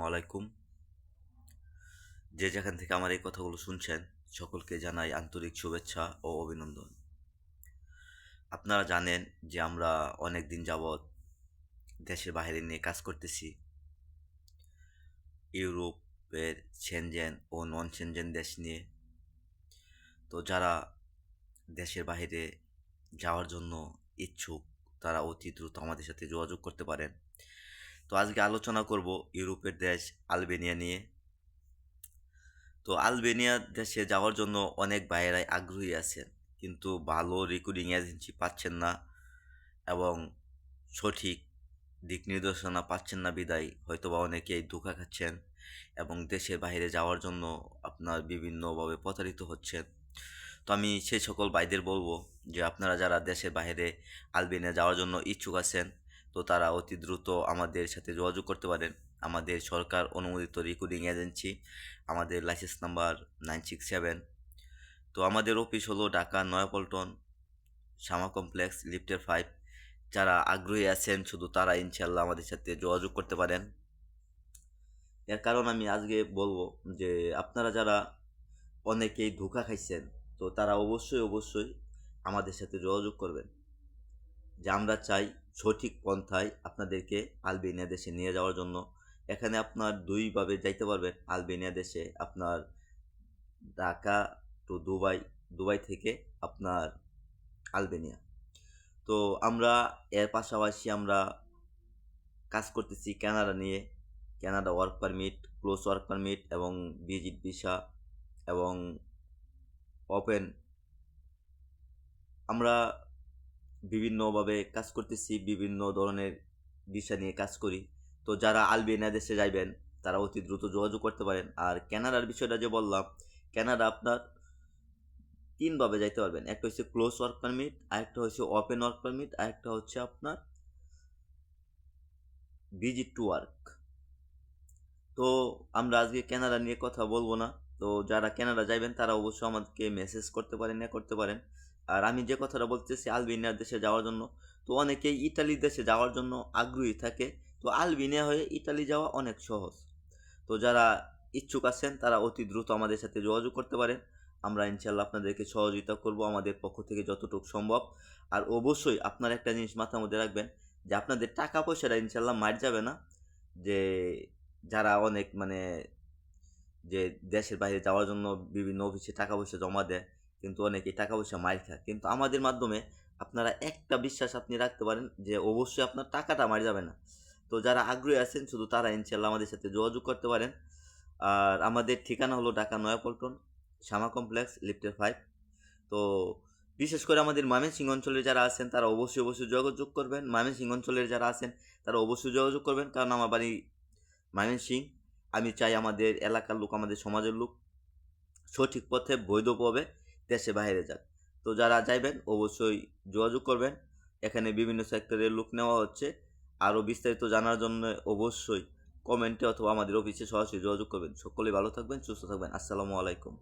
আলাইকুম। যে যেখান থেকে আমার এই কথাগুলো শুনছেন, সকলকে জানাই আন্তরিক শুভেচ্ছা ও অভিনন্দন। আপনারা জানেন যে আমরা অনেক দিন যাবৎ দেশের বাইরে নিয়ে কাজ করতেছি। ইউরোপের সেনজেন ও নন সেনজেন দেশ নিয়ে। তো যারা দেশের বাইরে যাওয়ার জন্য ইচ্ছুক, তারা অতি দ্রুত আমাদের সাথে যোগাযোগ করতে পারেন। তো আজকে আলোচনা করব ইউরোপের দেশ আলবেনিয়া নিয়ে। তো আলবেনিয়া দেশে যাওয়ার জন্য অনেক ভাইয়েরাই আগ্রহী আছেন, কিন্তু ভালো রিক্রুটিং এজেন্সি পাচ্ছেন না এবং সঠিক দিক নির্দেশনা পাচ্ছেন না বিদায় হয়তোবা অনেকেই ধোঁকা খাচ্ছেন এবং দেশের বাইরে যাওয়ার জন্য আপনার বিভিন্নভাবে প্রতারিত হচ্ছেন। তো আমি সেই সকল ভাইদের বলবো যে আপনারা যারা দেশের বাইরে আলবেনিয়া যাওয়ার জন্য ইচ্ছুক আছেন, তো তারা অতি দ্রুত আমাদের সাথে যোগাযোগ করতে পারেন। আমাদের সরকার অনুমোদিত রিক্রুটিং এজেন্সি, আমাদের লাইসেন্স নাম্বার 967। তো আমাদের অফিস হলো ঢাকা নয়াপল্টন, শামা কমপ্লেক্স, লিফটের 5। যারা আগ্রহী আছেন শুধু তারা ইনশাল্লাহ আমাদের সাথে যোগাযোগ করতে পারেন। এর কারণ আমি আজকে বলবো যে আপনারা যারা অনেকেই ধোঁকা খাইছেন, তো তারা অবশ্যই আমাদের সাথে যোগাযোগ করবেন। যে আমরা চাই সঠিক পন্থায় আপনাদেরকে আলবেনিয়া দেশে নিয়ে যাওয়ার জন্য। এখানে আপনার দুইভাবে যাইতে পারবেন আলবেনিয়া দেশে। আপনার ঢাকা টু দুবাই, দুবাই থেকে আপনার আলবেনিয়া। তো আমরা এর পাশাপাশি আমরা কাজ করতেছি কানাডা নিয়ে। Canada work permit, close work permit এবং ভিজিট ভিসা এবং ওপেন, আমরা বিভিন্নভাবে কাজ করতেছি, বিভিন্ন ধরনের ভিসা নিয়ে কাজ করি। তো যারা আলবেনিয়া দেশে যাইবেন তারা অতি দ্রুত যোগাযোগ করতে পারেন। আর কানাডার বিষয়টা যে বললাম, কানাডা আপনার তিনভাবে যাইতে পারবেন। একটা হচ্ছে ক্লোজ ওয়ার্ক পারমিট, আরেকটা হচ্ছে ওপেন ওয়ার্ক পারমিট, আরেকটা হচ্ছে আপনার ভিজিট টু ওয়ার্ক। তো আমরা আজকে কানাডা নিয়ে কথা বলবো না। তো যারা কানাডা যাইবেন তারা অবশ্যই আমাদেরকে মেসেজ করতে পারেন, করতে পারেন। আর আমি যে কথাটা বলতেছি আলবেনিয়া দেশে যাওয়ার জন্য, তো অনেকেই ইতালি দেশে যাওয়ার জন্য আগ্রহী থাকে। তো আলবেনিয়া হয়ে ইতালি যাওয়া অনেক সহজ। তো যারা ইচ্ছুক আছেন তারা অতি দ্রুত আমাদের সাথে যোগাযোগ করতে পারেন। আমরা ইনশাল্লাহ আপনাদেরকে সহযোগিতা করব আমাদের পক্ষ থেকে যতটুকু সম্ভব। আর অবশ্যই আপনারা একটা জিনিস মাথার মধ্যে রাখবেন যে আপনাদের টাকা পয়সাটা ইনশাল্লাহ মার যাবে না। যে যারা অনেক যে দেশের বাইরে যাওয়ার জন্য বিভিন্ন অফিসে টাকা পয়সা জমা দেয়, কিন্তু অনেকেই টাকা পয়সা মার খায়। কিন্তু আমাদের মাধ্যমে আপনারা একটা বিশ্বাস আপনি রাখতে পারেন যে অবশ্যই আপনার টাকাটা মার যাবে না। তো যারা আগ্রহী আছেন শুধু তারা ইনশাল্লাহ আমাদের সাথে যোগাযোগ করতে পারেন। আর আমাদের ঠিকানা হলো ঢাকা নয়াপল্টন, শামা কমপ্লেক্স, লিফটের 5। তো বিশেষ করে আমাদের ময়মনসিংহ অঞ্চলের যারা আছেন তারা অবশ্যই যোগাযোগ করবেন। ময়মনসিংহ অঞ্চলের যারা আছেন তারা অবশ্যই যোগাযোগ করবেন, কারণ আমার বাড়ি ময়মনসিংহ। আমি চাই আমাদের এলাকার লোক, আমাদের সমাজের লোক সঠিক পথে বৈধভাবে দেশে বাইরে যাক। তো যারা যাইবেন অবশ্যই যোগাযোগ করবেন। এখানে বিভিন্ন সেক্টরের লোক নেওয়া হচ্ছে। আরও বিস্তারিত জানার জন্য অবশ্যই কমেন্টে অথবা আমাদের অফিসে সরাসরি যোগাযোগ করবেন। সকলেই ভালো থাকবেন, সুস্থ থাকবেন। আসসালামু আলাইকুম।